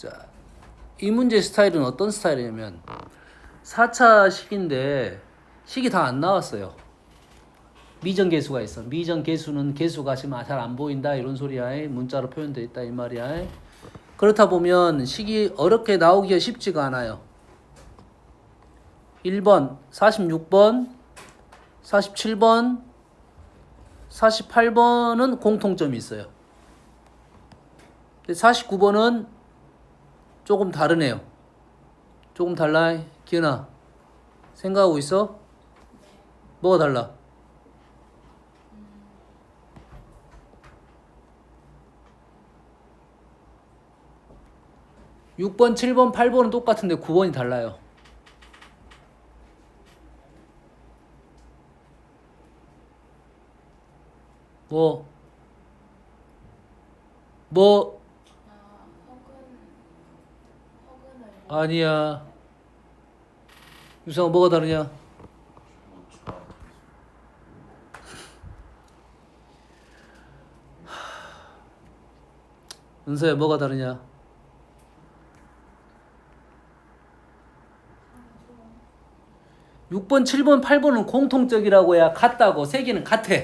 자, 이 문제 스타일은 어떤 스타일이냐면 4차 식인데 식이 다 안 나왔어요. 미정계수가 있어. 미정계수는 계수가 지금 잘 안 보인다 이런 소리야. 문자로 표현되어 있다 이 말이야. 그렇다 보면 식이 어렵게 나오기가 쉽지가 않아요. 1번, 46번, 47번, 48번은 공통점이 있어요. 근데 49번은 조금 다르네요. 조금 달라. 기은아, 생각하고 있어? 뭐가 달라? 6번, 7번, 8번은 똑같은데 9번이 달라요. 뭐? 아니야. 유성아, 뭐가 다르냐? 은서야, 뭐가 다르냐? (6번) (7번) (8번은) 공통적이라고 해야 같다고. 세 개는 같아.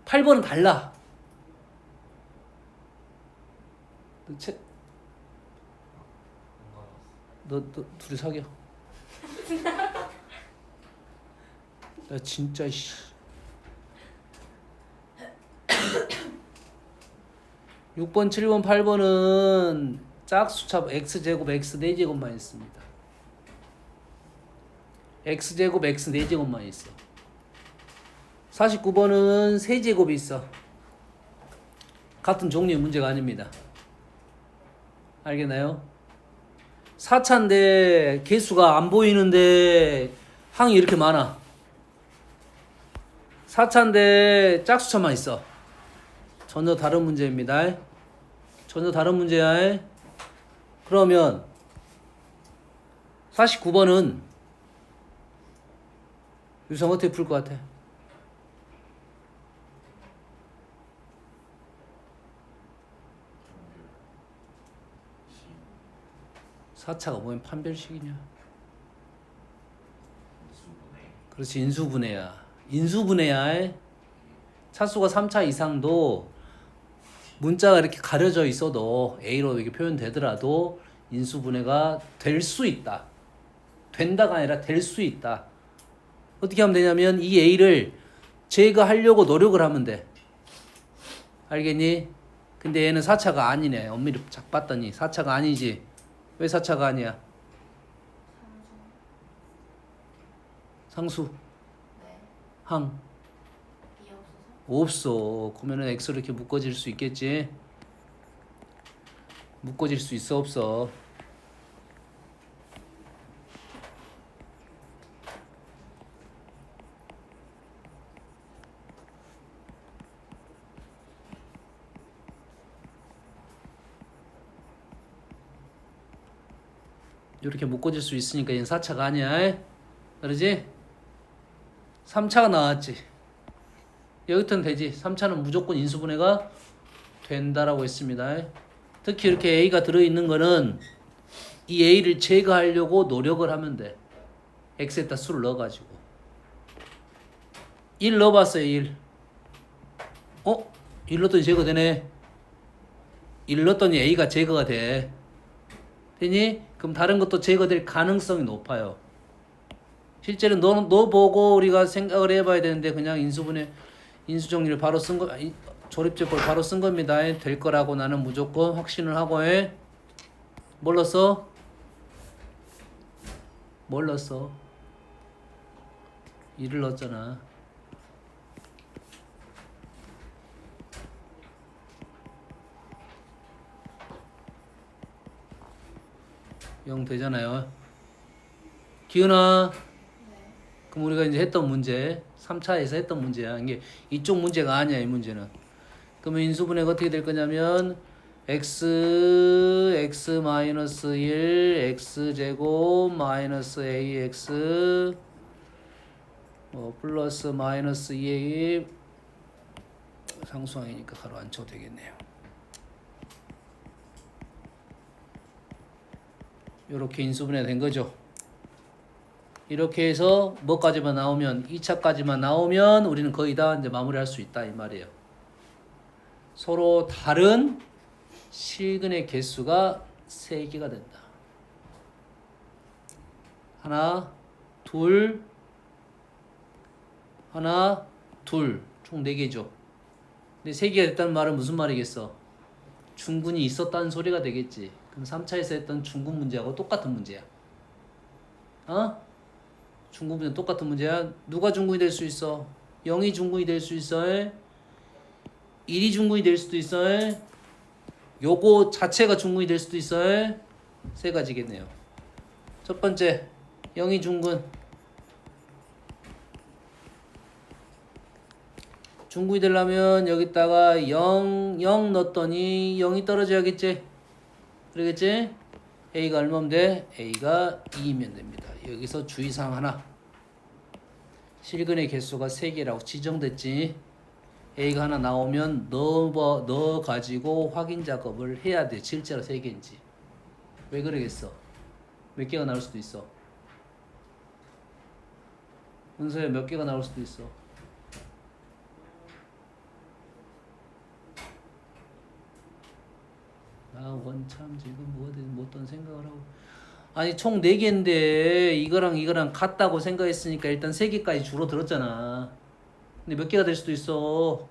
8번은 달라. 너 둘이 사겨. 나 진짜 씨. 6번, 7번, 8번은 짝수차 x제곱 x 4제곱만 있습니다. x제곱 x 4제곱만 있어. 49번은 세제곱이 있어. 같은 종류의 문제가 아닙니다. 알겠나요? 4차인데 개수가 안 보이는데 항이 이렇게 많아. 4차인데 짝수차만 있어. 전혀 다른 문제입니다. 전혀 다른 문제야. 그러면 49번은 유성 어떻게 풀 것 같아? 4차가 뭐면 판별식이냐? 그렇지, 인수분해야. 인수분해야. 차수가 3차 이상도 문자가 이렇게 가려져 있어도 A로 이렇게 표현되더라도 인수분해가 될 수 있다. 된다가 아니라 될 수 있다. 어떻게 하면 되냐면 이 A를 제거하려고 노력을 하면 돼. 알겠니? 근데 얘는 4차가 아니네. 엄밀히 작 봤더니 4차가 아니지. 왜 4차가 아니야? 상수. 네. 항. 이 없어서? 없어. 그러면은 X로 이렇게 묶어질 수 있겠지? 묶어질 수 있어, 없어? 이렇게 묶어질 수 있으니까 얘는 4차가 아니야. 그러지? 3차가 나왔지. 여기부터는 되지. 3차는 무조건 인수분해가 된다라고 했습니다. 특히 이렇게 A가 들어있는 거는 이 A를 제거하려고 노력을 하면 돼. X에다 수를 넣어가지고 1 넣어봤어요. 1 1 넣었더니 제거되네. 1 넣었더니 A가 제거가 돼. 되니? 그럼 다른 것도 제거될 가능성이 높아요. 실제로 너 보고 우리가 생각을 해봐야 되는데 그냥 인수정리를 바로 쓴 거, 조립제법 바로 쓴 겁니다. 될 거라고 나는 무조건 확신을 하고 해. 뭘 넣었어? 뭘 넣었어? 1을 넣었잖아. 영 되잖아요. 기은아, 네. 그럼 우리가 이제 했던 문제, 3차에서 했던 문제야. 이게 이쪽 문제가 아니야, 이 문제는. 그러면 인수분해가 어떻게 될 거냐면 x 마이너스 1 x제곱 마이너스 ax 플러스 마이너스 2a 상수항이니까 가로 안 쳐도 되겠네요. 이렇게 인수분해 된 거죠. 이렇게 해서 뭐까지만 나오면 2차까지만 나오면 우리는 거의 다 이제 마무리할 수 있다 이 말이에요. 서로 다른 실근의 개수가 3개가 된다. 하나, 둘, 하나, 둘, 총 4개죠. 근데 3개가 됐다는 말은 무슨 말이겠어? 중군이 있었다는 소리가 되겠지. 그럼 3차에서 했던 중군 문제하고 똑같은 문제야. 어? 중군 문제 똑같은 문제야. 누가 중군이 될 수 있어? 0이 중군이 될 수 있어? 1이 중군이 될 수도 있어? 요거 자체가 중군이 될 수도 있어? 3가지겠네요. 첫 번째, 0이 중군. 중군이 되려면 여기다가 0 넣었더니 0이 떨어져야겠지? 그러겠지? A가 얼마면 돼? A가 2이면 됩니다. 여기서 주의사항 하나. 실근의 개수가 3개라고 지정됐지? A가 하나 나오면 넣어가지고 확인 작업을 해야 돼. 실제로 3개인지. 왜 그러겠어? 몇 개가 나올 수도 있어. 문서에 몇 개가 나올 수도 있어. 나 원참 지금 뭐든 못던 생각을 하고. 아니 총 4개인데 이거랑 같다고 생각했으니까 일단 3개까지 줄어들었잖아. 근데 몇 개가 될 수도 있어.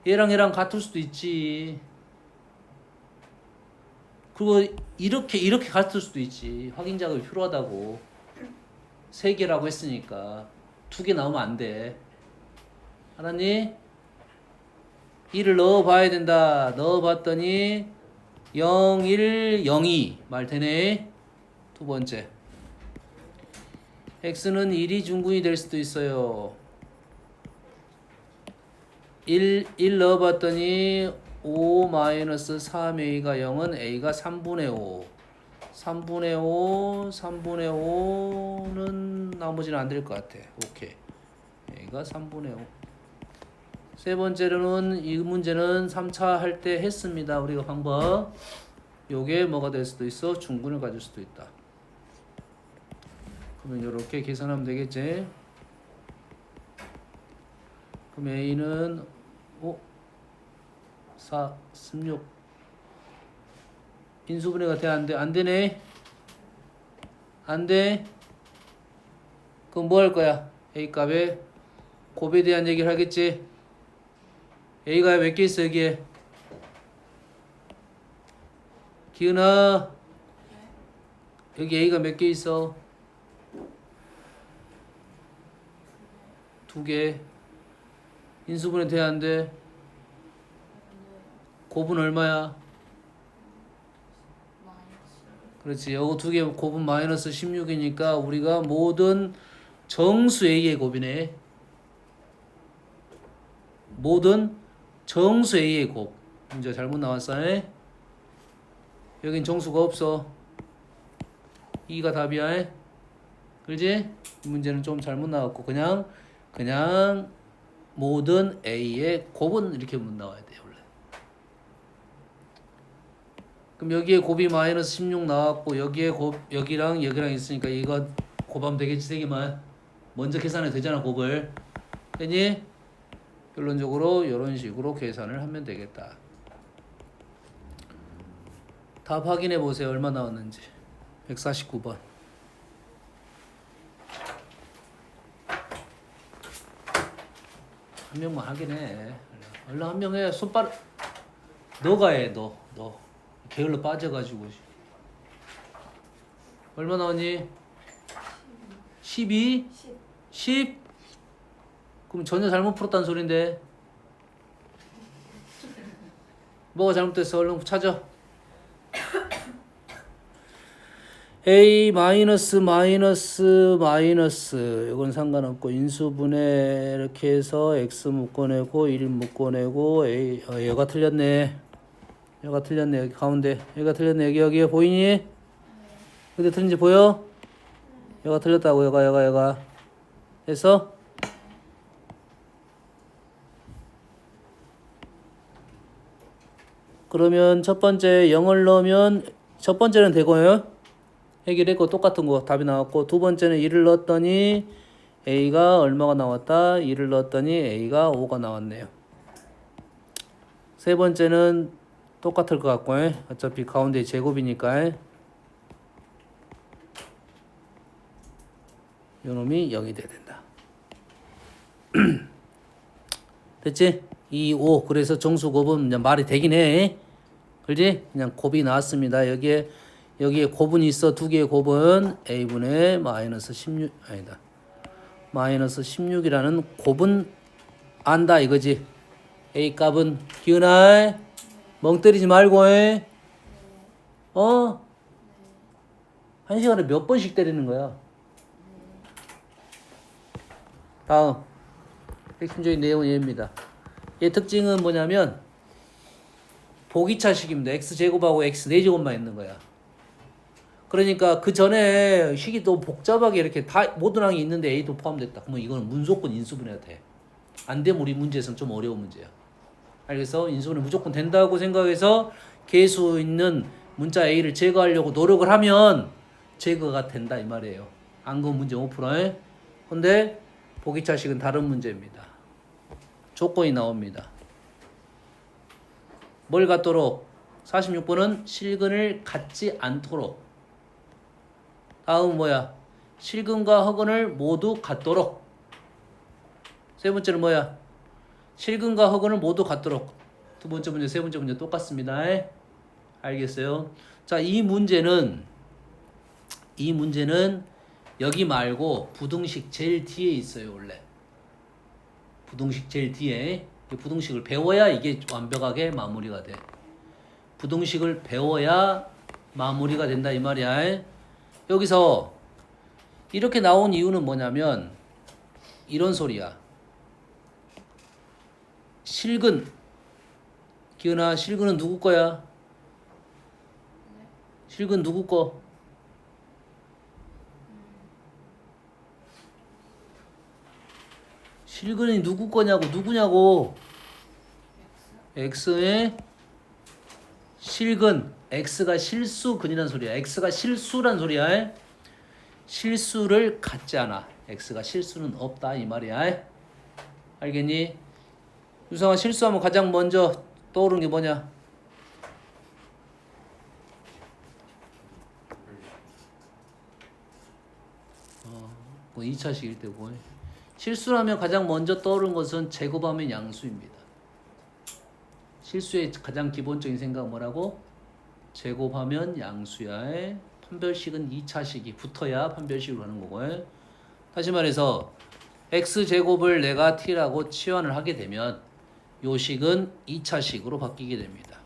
얘랑 같을 수도 있지. 그리고 이렇게 같을 수도 있지. 확인 작업이 필요하다고. 3개라고 했으니까 2개 나오면 안 돼. 알았니? 1을 넣어봐야 된다. 넣어봤더니 0, 1, 0, 2 말 되네. 두 번째, x는 1이 중군이 될 수도 있어요. 1 넣어봤더니 5-3a가 0은 a가 3분의 5. 3분의 5는 나머지는 안 될 것 같아. 오케이. a가 3분의 5. 세 번째로는 이 문제는 3차 할 때 했습니다. 우리가 방법. 요게 뭐가 될 수도 있어? 중군을 가질 수도 있다. 그러면 이렇게 계산하면 되겠지. 그럼 A는 4, 16 인수분해가 돼? 안 돼? 안 되네. 안 돼. 그럼 뭐 할 거야? A 값에 곱에 대한 얘기를 하겠지. A가 몇 개 있어 여기에? 기은아, 여기 A가 몇 개 있어? 2개. 인수분해 돼야 안 돼? 곱은 얼마야? 그렇지. 요거 2개 곱은 마이너스 16이니까 우리가 모든 정수 A의 곱이네. 모든 정수 A의 곱. 문제 잘못 나왔어. 여긴 정수가 없어. 2가 답이야. 그렇지? 이 문제는 좀 잘못 나왔고 그냥 모든 A의 곱은 이렇게 못 나와야 돼 원래. 그럼 여기에 곱이 마이너스 16 나왔고 여기에 곱 여기랑 있으니까 이거 곱하면 되겠지. 3개만 먼저 계산해도 되잖아. 곱을 됐니? 결론적으로 이런 식으로 계산을 하면 되겠다. 답 확인해 보세요. 얼마 나왔는지. 149번. 한 명만 하긴 해. 얼른 한 명 해. 손빠르. 너가 해. 너. 게을러 빠져가지고. 얼마 나왔니? 12? 10? 그럼 전혀 잘못 풀었다는 소린데. 뭐가 잘못됐어? 얼른 찾아. A 마이너스 이건 상관없고 인수분해 이렇게 해서 x 묶어내고 1 묶어내고 A 얘가 틀렸네. 여기 가운데 얘가 틀렸네. 여기에 보이니? 근데 틀린지 보여? 얘가 틀렸다고. 얘가 됐어? 그러면 첫 번째 0을 넣으면 첫 번째는 되고요. 해결했고 똑같은 거 답이 나왔고 두 번째는 1을 넣었더니 A가 얼마가 나왔다. 1을 넣었더니 A가 5가 나왔네요. 세 번째는 똑같을 것 같고 어차피 가운데 제곱이니까 요놈이 0이 돼야 된다. 됐지? 2, 5 그래서 정수곱은 이제 말이 되긴 해. 그렇지? 그냥 곱이 나왔습니다. 여기에 곱은 있어. 두 개의 곱은 A분의 마이너스 16 아니다. 마이너스 16이라는 곱은 안다 이거지. A 값은 기은아 멍 때리지 말고 해. 한 시간에 몇 번씩 때리는 거야. 다음 핵심적인 내용은 얘입니다. 얘 특징은 뭐냐면 보기차식입니다. x제곱하고 x 4제곱만 있는 거야. 그러니까 그 전에 식이 또 복잡하게 이렇게 다 모든 항이 있는데 a도 포함됐다. 그러면 이거는 무조건 인수분해가 돼. 안 되면 우리 문제에서는 좀 어려운 문제야. 알겠어? 인수분해 무조건 된다고 생각해서 계수 있는 문자 a를 제거하려고 노력을 하면 제거가 된다 이 말이에요. 안 그건 문제 5%. 근데 보기차식은 다른 문제입니다. 조건이 나옵니다. 뭘 갖도록? 46번은 실근을 갖지 않도록. 다음 뭐야? 실근과 허근을 모두 갖도록. 세 번째는 뭐야? 실근과 허근을 모두 갖도록. 두 번째 문제, 세 번째 문제 똑같습니다. 알겠어요? 자, 이 문제는 여기 말고 부등식 제일 뒤에 있어요, 원래. 부등식 제일 뒤에. 이 부등식을 배워야 이게 완벽하게 마무리가 돼. 부등식을 배워야 마무리가 된다 이 말이야. 여기서 이렇게 나온 이유는 뭐냐면 이런 소리야. 실근. 기은아, 실근은 누구 거야? 실근 누구 거? 실근이 누구 거냐고, 누구냐고. x의 실근, x가 실수근이란 소리야. x가 실수란 소리야. 실수를 갖지 않아. x가 실수는 없다 이 말이야. 알겠니? 유성아, 실수하면 가장 먼저 떠오르는 게 뭐냐? 뭐 2차식일 때고. 실수라면 가장 먼저 떠오르는 것은 제곱하면 양수입니다. 실수의 가장 기본적인 생각은 뭐라고? 제곱하면 양수야. 판별식은 2차식이 붙어야 판별식으로 하는 거고. 다시 말해서 x제곱을 내가 t라고 치환을 하게 되면 요 식은 2차식으로 바뀌게 됩니다.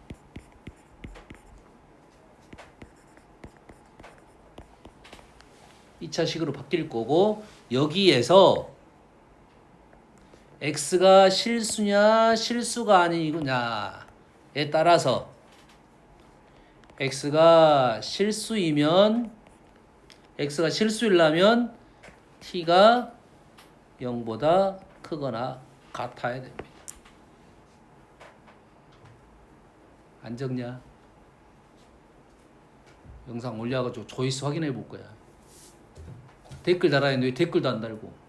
(2차식으로) 바뀔 거고 여기에서 x가 실수냐 실수가 아니냐에 따라서 x가 실수이려면 t가 0보다 크거나 같아야 됩니다. 안 적냐? 영상 올려가지고 조회수 확인해 볼 거야. 댓글 달아야 했는데 왜 댓글도 안 달고.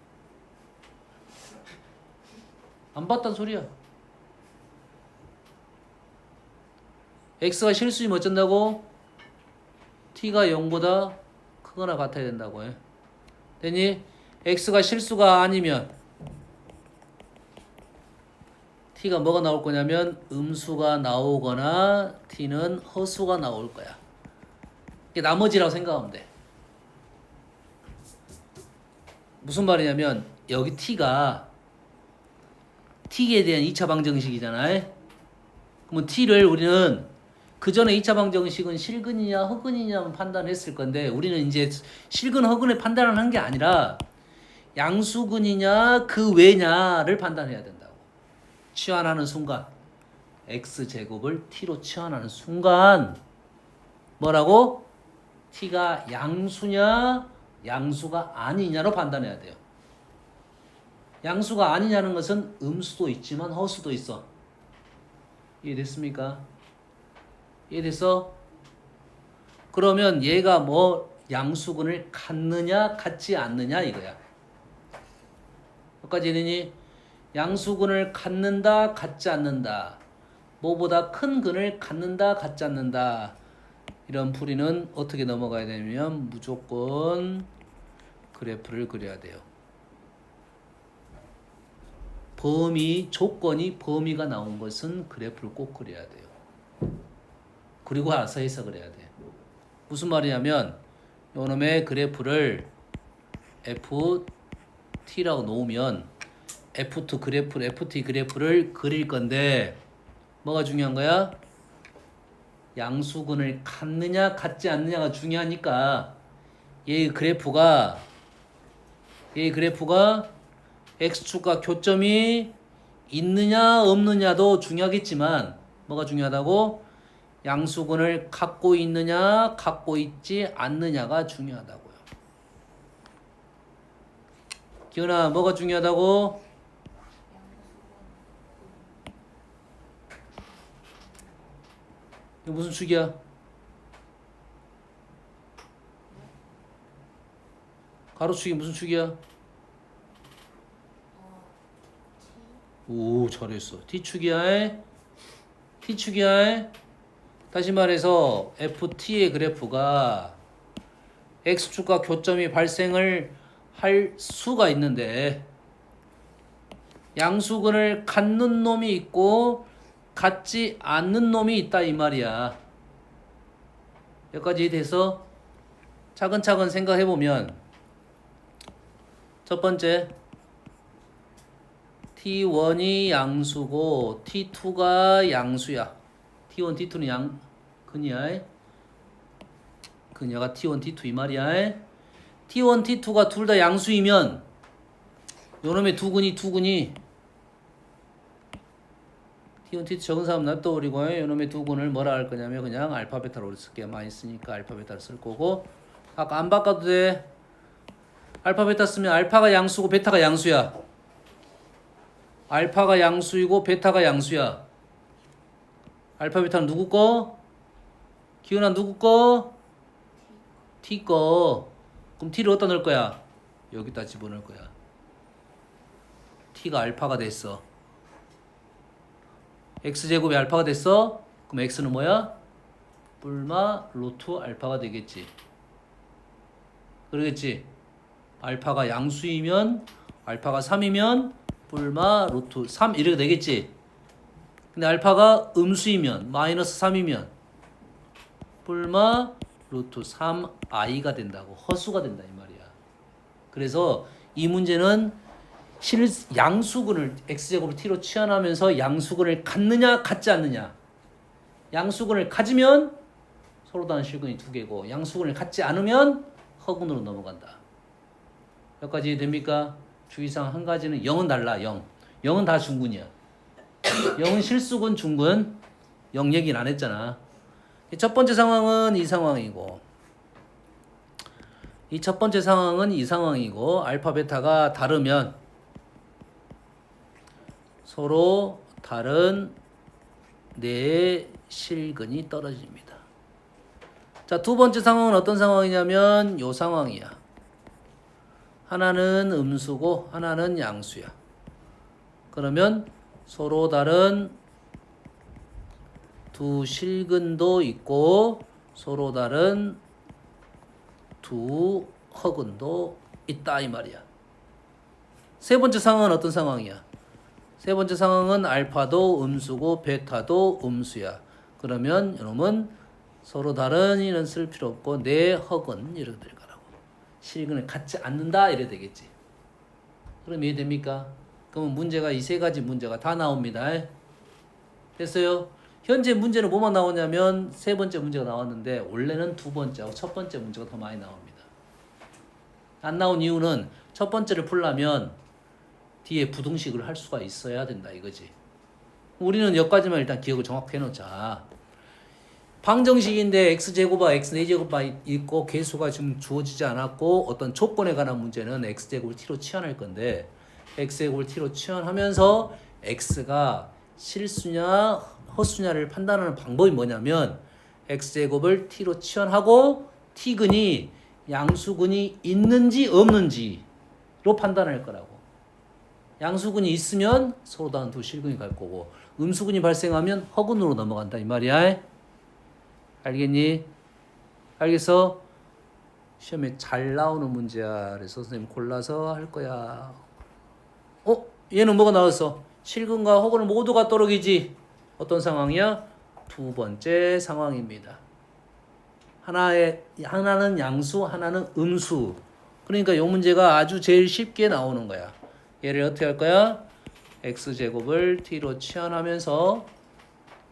안 봤단 소리야. x가 실수이면 어쩐다고? t가 0보다 크거나 같아야 된다고 해. 되니? x가 실수가 아니면 t가 뭐가 나올 거냐면 음수가 나오거나 t는 허수가 나올 거야. 이게 나머지라고 생각하면 돼. 무슨 말이냐면 여기 t가 t에 대한 2차 방정식이잖아. 그러면 t를 우리는 그 전에 2차 방정식은 실근이냐 허근이냐만 판단했을 건데 우리는 이제 실근 허근의 판단을 한 게 아니라 양수근이냐 그 외냐를 판단해야 된다고. 치환하는 순간 x제곱을 t로 치환하는 순간 뭐라고? t가 양수냐 양수가 아니냐로 판단해야 돼요. 양수가 아니냐는 것은 음수도 있지만 허수도 있어. 이해됐습니까? 이해됐어? 그러면 얘가 뭐 양수근을 갖느냐 갖지 않느냐 이거야. 여기까지 되니 양수근을 갖는다 갖지 않는다. 뭐보다 큰 근을 갖는다 갖지 않는다. 이런 풀이는 어떻게 넘어가야 되냐면 무조건 그래프를 그려야 돼요. 조건이 범위가 나온 것은 그래프를 꼭 그려야 돼요. 그리고 알아서 해석을 해야 돼. 무슨 말이냐면 요놈의 그래프를 FT라고 놓으면 F2 그래프, FT 그래프를 그릴 건데 뭐가 중요한 거야? 양수근을 갖느냐 갖지 않느냐가 중요하니까 얘 그래프가 X축과 교점이 있느냐 없느냐도 중요하겠지만 뭐가 중요하다고? 양수근을 갖고 있느냐 갖고 있지 않느냐가 중요하다고요. 기훈아 뭐가 중요하다고? 이거 무슨 축이야? 가로축이 무슨 축이야? 오 잘했어. T축이야. T축이야. 다시 말해서 FT의 그래프가 X축과 교점이 발생을 할 수가 있는데 양수근을 갖는 놈이 있고 갖지 않는 놈이 있다 이 말이야. 여기까지 돼서 차근차근 생각해보면 첫 번째 T1이 양수고 T2가 양수야. T1, T2는 근이야. 근여가 T1, T2 이 말이야. T1, T2가 둘 다 양수이면 요놈의 두 근이 T1, T2 적은 사람 놔둬버리고 요놈의 두 근을 뭐라 할 거냐면 그냥 알파 베타로 쓸게. 많이 쓰니까 알파 베타를 쓸 거고 아까 안 바꿔도 돼. 알파 베타 쓰면 알파가 양수고 베타가 양수야. 알파가 양수이고 베타가 양수야. 알파 베타는 누구 거? 기훈아 누구 거? T 거. 그럼 T를 어디다 넣을 거야? 여기다 집어넣을 거야. T가 알파가 됐어. X제곱이 알파가 됐어? 그럼 X는 뭐야? 뿔마 로트 알파가 되겠지. 그러겠지? 알파가 양수이면 알파가 3이면 뿔마 로트 3 이렇게 되겠지. 근데 알파가 음수이면 마이너스 3이면 뿔마 루트 3i가 된다고. 허수가 된다 이 말이야. 그래서 이 문제는 양수근을 x제곱을 t로 치환하면서 양수근을 갖느냐 갖지 않느냐. 양수근을 가지면 서로 다른 실근이 두 개고 양수근을 갖지 않으면 허근으로 넘어간다. 여기까지 됩니까? 주의사항 한 가지는 0은 달라. 0은 다 중근이야. 0은 실수근 중근. 0 얘기는 안 했잖아. 첫 번째 상황은 이 상황이고 이 첫 번째 상황은 이 상황이고 알파 베타가 다르면 서로 다른 네 실근이 떨어집니다. 자, 두 번째 상황은 어떤 상황이냐면 요 상황이야. 하나는 음수고 하나는 양수야. 그러면 서로 다른 두 실근도 있고 서로 다른 두 허근도 있다 이 말이야. 세 번째 상황은 어떤 상황이야? 세 번째 상황은 알파도 음수고 베타도 음수야. 그러면 이놈은 서로 다른 이는 쓸 필요 없고 내 허근 이렇게 될 거라고. 실근을 갖지 않는다 이래 되겠지. 그럼 이해됩니까? 그러면 문제가 이 세 가지 문제가 다 나옵니다. 됐어요? 현재 문제는 뭐만 나오냐면 세 번째 문제가 나왔는데 원래는 두 번째하고 첫 번째 문제가 더 많이 나옵니다. 안 나온 이유는 첫 번째를 풀려면 뒤에 부등식을 할 수가 있어야 된다 이거지. 우리는 여기까지만 일단 기억을 정확히 해놓자. 방정식인데 x제곱과 x4제곱만 있고 개수가 지금 주어지지 않았고 어떤 조건에 관한 문제는 x제곱을 t로 치환할 건데 x제곱을 t로 치환하면서 x가 실수냐 허수냐를 판단하는 방법이 뭐냐면 x제곱을 t로 치환하고 t근이 양수근이 있는지 없는지로 판단할 거라고. 양수근이 있으면 서로 다른 두 실근이 갈 거고 음수근이 발생하면 허근으로 넘어간다 이 말이야. 알겠니? 알겠어? 시험에 잘 나오는 문제야. 그래서 선생님 골라서 할 거야. 얘는 뭐가 나왔어? 실근과 허근을 모두가 떨어지지. 어떤 상황이야? 두 번째 상황입니다. 하나는 양수, 하나는 음수. 그러니까 이 문제가 아주 제일 쉽게 나오는 거야. 얘를 어떻게 할 거야? x제곱을 t로 치환하면서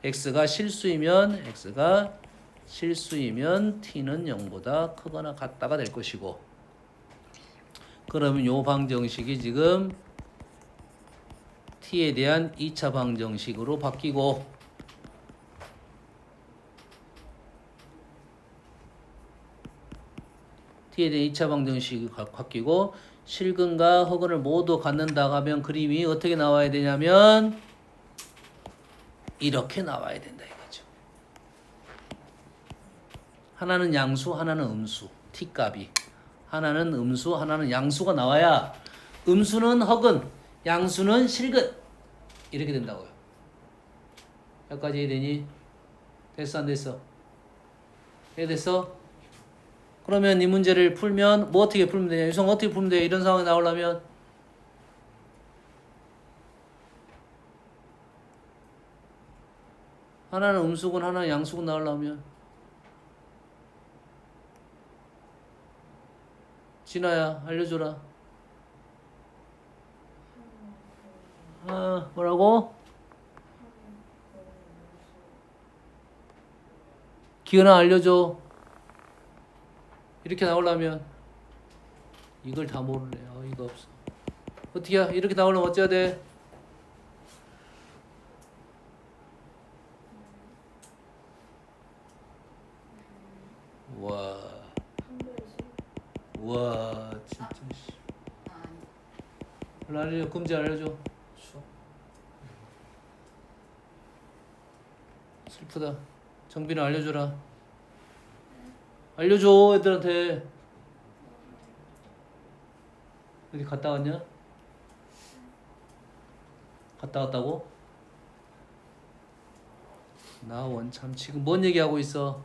x가 실수이면 t는 0보다 크거나 같다가 될 것이고, 그러면 요 방정식이 지금 t에 대한 2차 방정식으로 바뀌고, t에 대한 2차 방정식이 바뀌고 실근과 허근을 모두 갖는다 하면 그림이 어떻게 나와야 되냐면 이렇게 나와야 된다 이거죠. 하나는 양수, 하나는 음수. t값이 하나는 음수, 하나는 양수가 나와야 음수는 허근, 양수는 실근 이렇게 된다고요. 여기까지 이해되니? 됐어 안 됐어? 이해됐어? 그러면 이 문제를 풀면 뭐 어떻게 풀면 되냐? 유성 어떻게 풀면 돼? 이런 상황이 나오려면 하나는 음수군, 하나는 양수군 나오려면 진아야 알려줘라. 뭐라고? 기은아 알려줘. 이렇게 나오려면 이걸 다 모르네. 어이가 없어. 어떻게 이렇게 나오려면 어째야 돼? 와, 와, 진짜 씨. 알려줘, 금지 알려줘. 슬프다. 정빈아 알려줘라. 알려줘 애들한테. 어디 갔다 왔냐? 갔다 왔다고? 나 원참 지금 뭔 얘기하고 있어?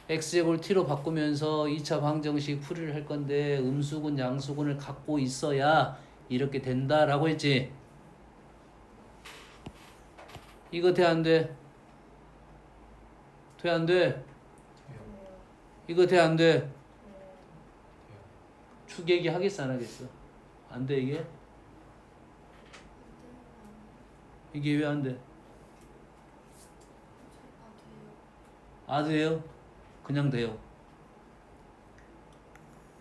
x제곱을 t로 바꾸면서 2차 방정식 풀이를 할 건데 음수군 양수군을 갖고 있어야 이렇게 된다라고 했지. 이거 돼 안 돼? 돼 안 돼? 이거 돼 안 돼? 축얘기 하겠어 안 하겠어? 안 돼 이게? 이게 왜 안 돼? 돼요? 그냥 돼요.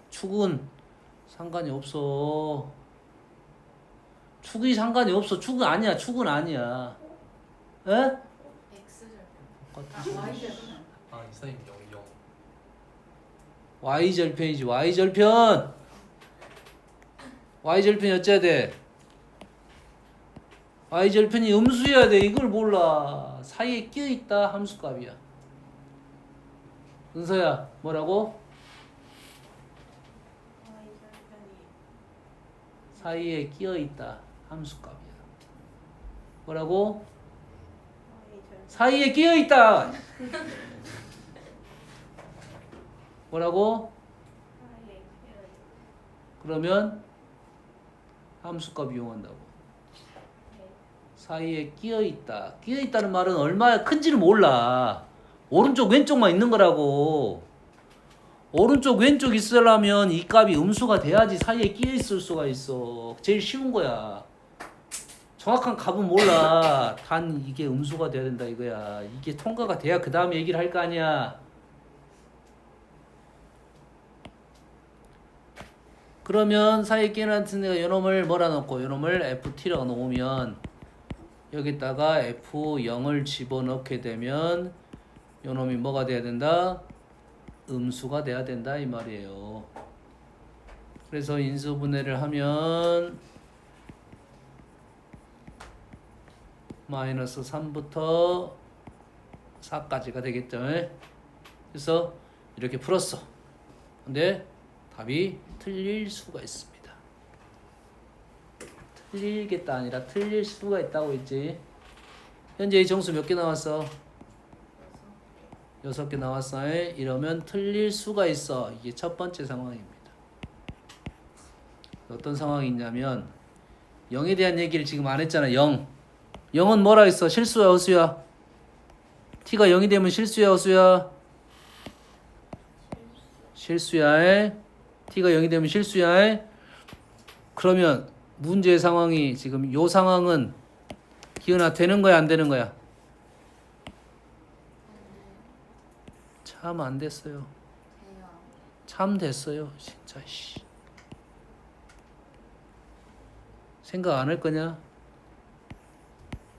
축은 상관이 없어. 축이 상관이 없어. 축은 아니야. 축은 아니야. 에? X절편. 이사님 0. Y절편이지. Y절편. Y절편이 어째야 돼? Y절편이 음수여야 돼. 이걸 몰라. 사이에 끼어있다 함수값이야. 은서야 뭐라고? 사이에 끼어있다 함수값이야. 뭐라고? 사이에 끼어있다. 뭐라고? 그러면 함수값 이용한다고. 사이에 끼어있다. 끼어있다는 말은 얼마나 큰지는 몰라. 오른쪽 왼쪽만 있는 거라고. 오른쪽 왼쪽 있으려면 이 값이 음수가 돼야지 사이에 끼어있을 수가 있어. 제일 쉬운 거야. 정확한 값은 몰라. 단 이게 음수가 돼야 된다 이거야. 이게 통과가 돼야 그 다음에 얘기를 할 거 아니야. 그러면 사이에 끼어있는 애가 요놈을 뭐라 넣고 요놈을 ft라고 놓으면 여기다가 f0을 집어넣게 되면 요놈이 뭐가 돼야 된다? 음수가 돼야 된다 이 말이에요. 그래서 인수분해를 하면 마이너스 3부터 4까지가 되겠죠. 그래서 이렇게 풀었어. 근데 답이 틀릴 수가 있습니다. 틀리겠다 아니라 틀릴 수가 있다고 했지. 현재 이 정수 몇 개 나왔어? 6개 나왔어. 이러면 틀릴 수가 있어. 이게 첫 번째 상황입니다. 어떤 상황이 있냐면 0에 대한 얘기를 지금 안 했잖아. 0. 0은 뭐라 했어? 실수야 허수야? t가 0이 되면 실수야 허수야? 실수야. t가 0이 되면 실수야. 그러면 문제의 상황이 지금 요 상황은 기은아 되는 거야 안 되는 거야? 참 안 됐어요. 돼요. 참 됐어요. 진짜 씨. 생각 안 할 거냐?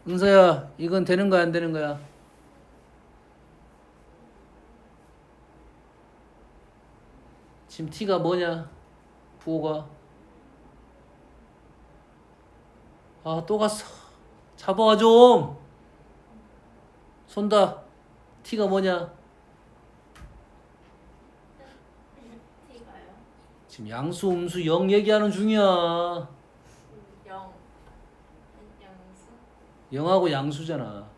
은서야 이건 되는 거야 안 되는 거야? 지금 t가 뭐냐? 부호가 아 또 갔어. 잡아와 좀. 손다. t가 뭐냐? T가요? 지금 양수 음수 0 얘기하는 중이야. 0. 양수? 0하고 양수잖아.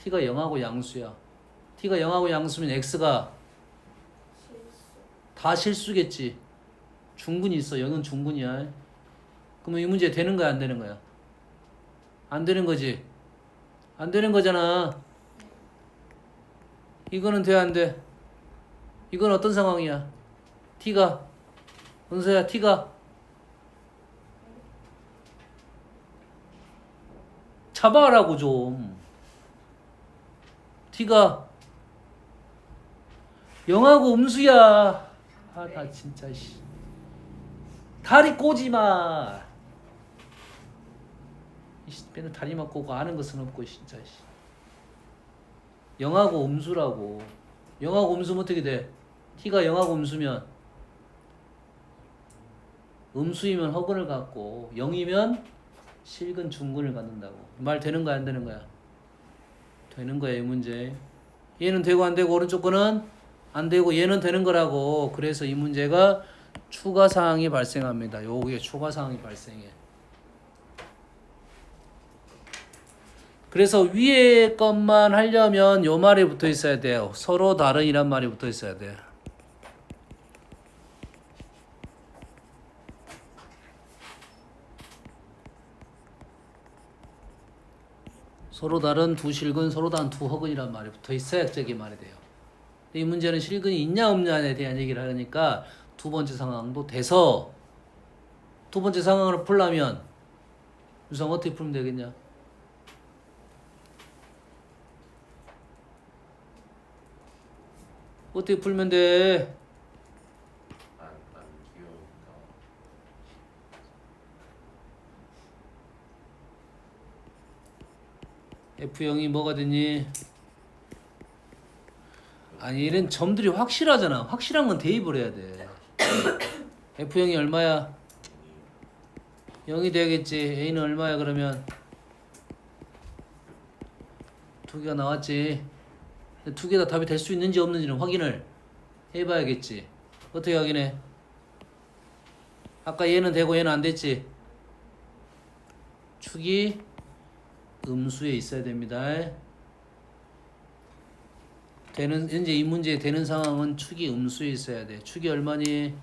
t가 0하고 양수야. t가 0하고 양수면 x가 실수. 다 실수겠지. 중근이 있어. 0은 중근이야. 그러면 이 문제 되는 거야 안 되는 거야? 안 되는 거지. 안 되는 거잖아. 이거는 돼 안 돼? 이건 어떤 상황이야? t가 은서야 t가 잡아라고 좀. t가 0하고 음수야. 아 나 진짜 씨. 다리 꼬지 마. 이씨 맨날 다리만 꼬고 아는 것은 없고 진짜 씨. 0하고 음수라고. 0하고 음수면 어떻게 돼? t가 0하고 음수면 음수이면 허근을 갖고 0이면 실근 중근을 갖는다고. 말 되는 거야 안 되는 거야? 되는 거야 이 문제. 얘는 되고 안 되고 오른쪽 거는 안 되고 얘는 되는 거라고. 그래서 이 문제가 추가 사항이 발생합니다. 요게 추가 사항이 발생해. 그래서 위에 것만 하려면 요 말이 붙어 있어야 돼요. 서로 다른 이란 말이 붙어 있어야 돼. 서로 다른 두 실근, 서로 다른 두 허근이란 말이 붙어 있어야 저게 말이 돼요. 이 문제는 실근이 있냐 없냐에 대한 얘기를 하니까 두 번째 상황도 돼서 두 번째 상황을 풀려면 유성 어떻게 풀면 되겠냐? 어떻게 풀면 돼? 안 귀여우니까. F0이 뭐가 되니? 아니 이런 점들이 확실하잖아. 확실한 건 대입을 해야 돼. F0이 얼마야? 0이 되겠지. A는 얼마야 그러면? 두 개가 나왔지. 두 개 다 답이 될 수 있는지 없는지는 확인을 해봐야겠지. 어떻게 확인해? 아까 얘는 되고 얘는 안 됐지. 축이 음수에 있어야 됩니다. 되는 현재 이 문제에 되는 상황은 축이 음수에 있어야 돼. 축이 얼마니?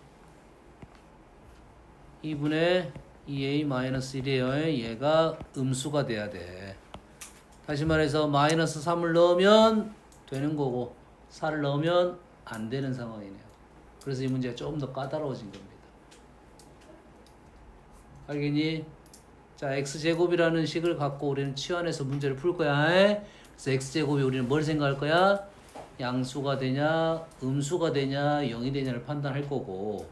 2분의 2a-1이에요. 얘가 음수가 돼야 돼. 다시 말해서 마이너스 3을 넣으면 되는 거고 4를 넣으면 안 되는 상황이네요. 그래서 이 문제가 조금 더 까다로워진 겁니다. 알겠니? 자, x제곱이라는 식을 갖고 우리는 치환해서 문제를 풀 거야. 그래서 x제곱이 우리는 뭘 생각할 거야? 양수가 되냐, 음수가 되냐, 0이 되냐를 판단할 거고,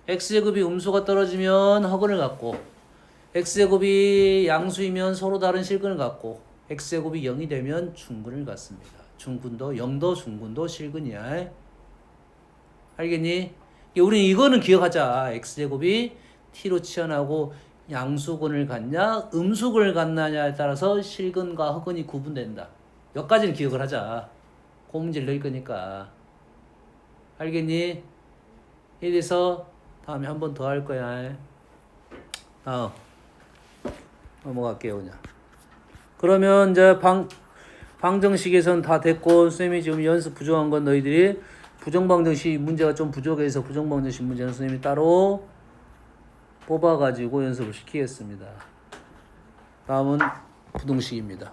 x제곱이 음수가 떨어지면 허근을 갖고, x제곱이 양수이면 서로 다른 실근을 갖고, x제곱이 0이 되면 중근을 갖습니다. 중근도 0도 중근도 실근이야. 알겠니? 우리는 이거는 기억하자. x제곱이 t로 치환하고 양수근을 갖냐 음수근을 갖느냐에 따라서 실근과 허근이 구분된다. 여기까지는 기억을 하자. 그 문제를 넣을 거니까. 알겠니? 이래서 다음에 한 번 더 할 거야. 다음 넘어갈게요 그냥. 그러면 이제 방정식에선 다 됐고, 선생님이 지금 연습 부족한 건 너희들이 부정방정식 문제가 좀 부족해서 부정방정식 문제는 선생님이 따로 뽑아가지고 연습을 시키겠습니다. 다음은 부등식입니다.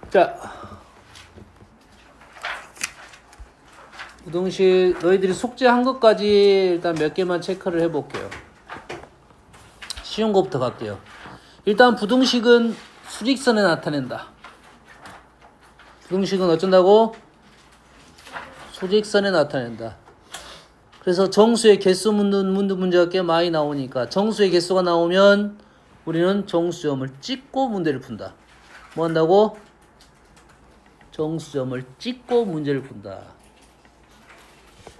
자, 부등식 너희들이 숙제한 것까지 일단 몇 개만 체크를 해볼게요. 쉬운 것부터 갈게요. 일단 부등식은 수직선에 나타낸다. 부등식은 어쩐다고? 수직선에 나타낸다. 그래서 정수의 개수 묻는 문제가 꽤 많이 나오니까 정수의 개수가 나오면 우리는 정수점을 찍고 문제를 푼다. 뭐 한다고? 정수점을 찍고 문제를 푼다.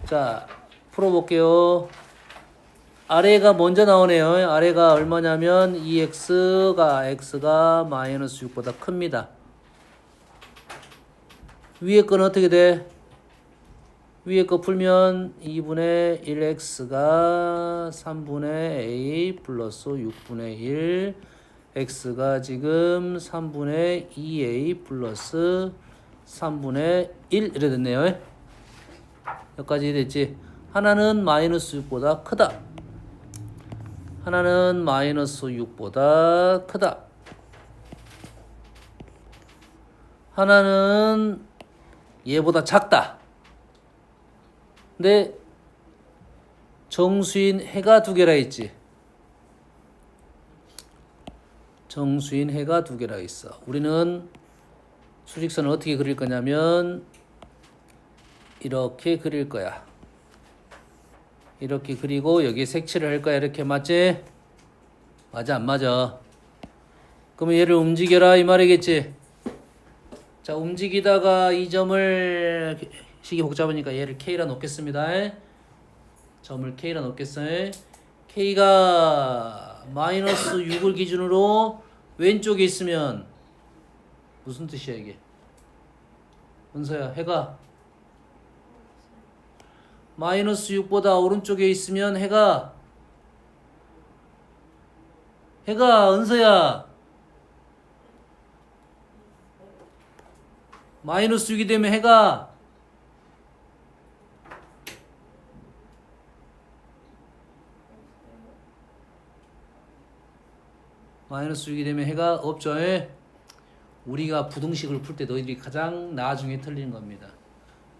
자, 풀어볼게요. 아래가 먼저 나오네요. 아래가 얼마냐면 2x가 마이너스 6보다 큽니다. 위에 거는 어떻게 돼? 위에 거 풀면 2분의 1x가 3분의 a 플러스 6분의 1, x가 지금 3분의 2a 플러스 3분의 1 이래 됐네요. 여기까지 됐지? 하나는 마이너스 6보다 크다. 하나는 마이너스 6보다 크다. 하나는 얘보다 작다. 근데 정수인 해가 두 개라 있지. 정수인 해가 두 개라 있어. 우리는 수직선을 어떻게 그릴 거냐면 이렇게 그릴 거야. 이렇게 그리고 여기에 색칠을 할 거야. 이렇게 맞지? 맞아 안 맞아? 그러면 얘를 움직여라 이 말이겠지? 자, 움직이다가 이 점을 식이 복잡하니까 얘를 K라 놓겠습니다. 점을 K라 놓겠어요. K가 마이너스 6을 기준으로 왼쪽에 있으면 무슨 뜻이야 이게? 은서야, 해가 마이너스 6보다 오른쪽에 있으면 해가 은서야 마이너스 6이 되면 해가 마이너스 6이 되면 해가 없죠. 우리가 부등식을 풀 때 너희들이 가장 나중에 틀리는 겁니다.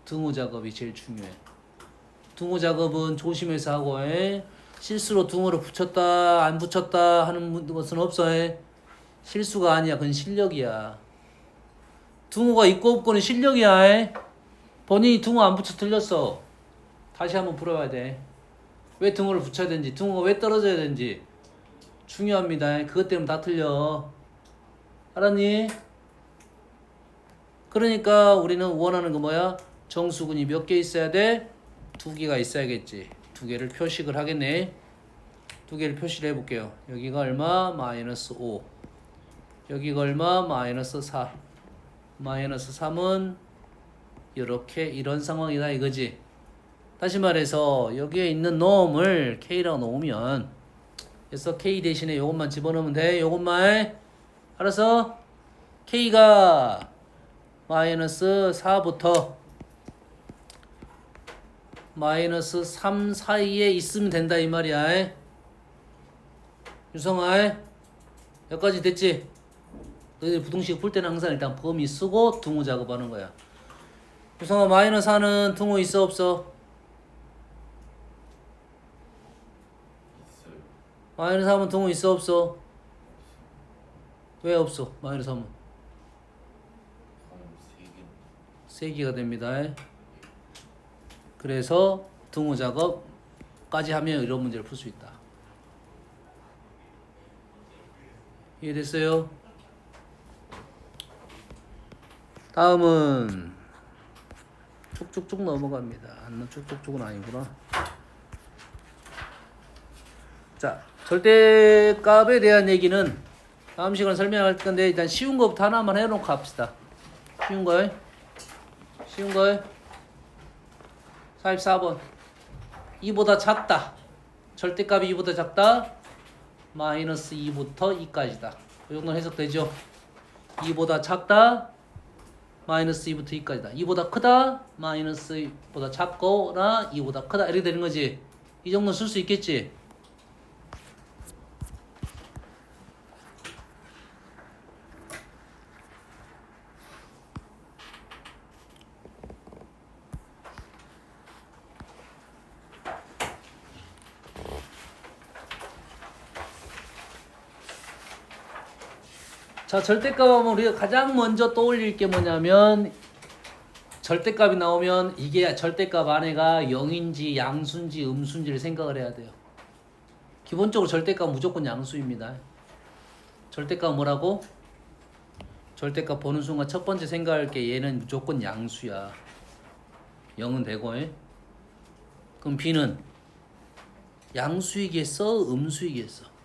등호 작업이 제일 중요해. 등호 작업은 조심해서 하고 실수로 등호를 붙였다 안 붙였다 하는 것은 없어. 실수가 아니야. 그건 실력이야. 등호가 있고 없고는 실력이야. 본인이 등호 안 붙여 틀렸어. 다시 한번 풀어봐야 돼. 왜 등호를 붙여야 되는지, 등호가 왜 떨어져야 되는지 중요합니다. 그것 때문에 다 틀려. 알았니? 그러니까 우리는 원하는 거 뭐야? 정수근이 몇 개 있어야 돼? 2개가 있어야겠지. 2개를 표식을 하겠네. 2개를 표시를 해볼게요. 여기가 얼마? 마이너스 5. 여기가 얼마? 마이너스 4. 마이너스 3은 이렇게 이런 상황이다 이거지. 다시 말해서 여기에 있는 놈을 K라고 놓으면, 그래서 K 대신에 요것만 집어넣으면 돼. 요것만. 알아서 K가 마이너스 4부터 마이너스 3 사이에 있으면 된다 이 말이야. 유성아, 여기까지 됐지? 너희들 부등식 풀 때는 항상 일단 범위 쓰고 등호 작업하는 거야. 유성아, 마이너스 4는 등호 있어 없어? 있어요. 마이너스 3은 등호 있어 없어? 왜 없어? 마이너스 3은 3개가 됩니다. 그래서 등호 작업까지 하면 이런 문제를 풀 수 있다. 이해됐어요? 다음은 쭉쭉쭉 넘어갑니다. 쭉쭉쭉은 아니구나. 자, 절대값에 대한 얘기는 다음 시간에 설명할 건데 일단 쉬운 거부터 하나만 해놓고 합시다. 쉬운 거. 쉬운 거. 44번. 2보다 작다. 절대값이 2보다 작다. 마이너스 2부터 2까지다. 이 정도는 해석되죠? 2보다 작다. 마이너스 2부터 2까지다. 2보다 크다. 마이너스 2보다 작거나 2보다 크다. 이렇게 되는 거지. 이 정도는 쓸 수 있겠지? 자, 절대값 하면 우리가 가장 먼저 떠올릴 게 뭐냐면 절대값이 나오면 이게 절대값 안에가 0인지 양수인지 음수인지를 생각을 해야 돼요. 기본적으로 절대값 무조건 양수입니다. 절대값 뭐라고? 절대값 보는 순간 첫 번째 생각할 게 얘는 무조건 양수야. 0은 되고. 그럼 B는 양수이겠어? 음수이겠어?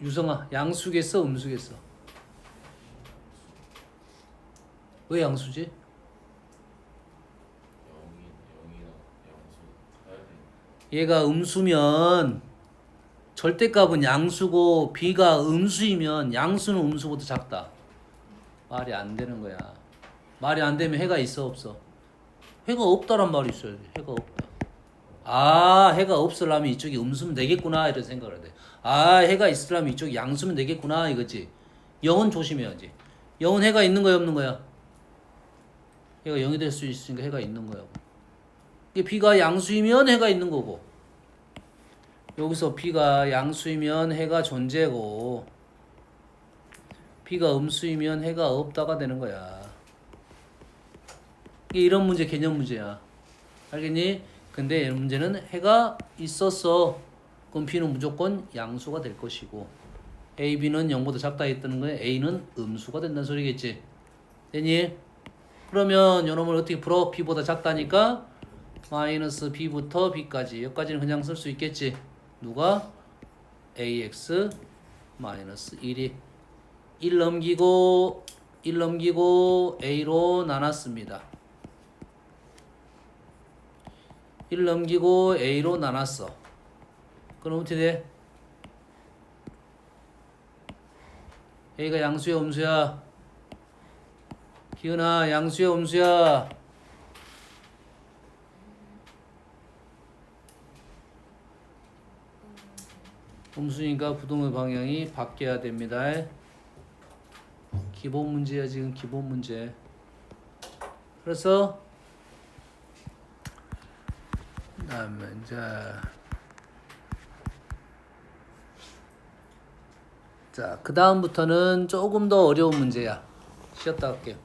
유성아, 양수겠어? 음수겠어? 왜 양수지? 0이나 양수 해야 돼. 얘가 음수면 절대값은 양수고 B가 음수이면 양수는 음수보다 작다. 말이 안 되는 거야. 말이 안 되면 해가 있어 없어? 해가 없다란 말이 있어야 돼. 해가 없다. 아, 해가 없으려면 이쪽이 음수면 되겠구나 이런 생각을 해야 돼. 아, 해가 있으려면 이쪽이 양수면 되겠구나 이거지. 0은 조심해야지. 0은 해가 있는 거야 없는 거야? 해가 0이 될 수 있으니까 해가 있는 거야. 이게 B가 양수이면 해가 있는 거고, 여기서 B가 양수이면 해가 존재고, B가 음수이면 해가 없다가 되는 거야. 이게 이런 문제 개념 문제야. 알겠니? 근데 이 문제는 해가 있었어. 그럼 B는 무조건 양수가 될 것이고, A, B는 0보다 작다 했다는 거에 A는 음수가 된다는 소리겠지. 됐니? 그러면 요놈을 어떻게 풀어? B보다 작다니까 마이너스 B부터 B까지, 여기까지는 그냥 쓸 수 있겠지. 누가? AX 마이너스 1이 1 넘기고 A로 나눴습니다. 1 넘기고 A로 나눴어. 그럼 어떻게 돼? A가 양수야 음수야? 기은아, 양수야 음수야? 음수니까 부동의 방향이 바뀌어야 됩니다. 기본 문제야 지금. 기본 문제. 그래서 그다음에 자, 그 다음부터는 조금 더 어려운 문제야. 쉬었다 갈게요.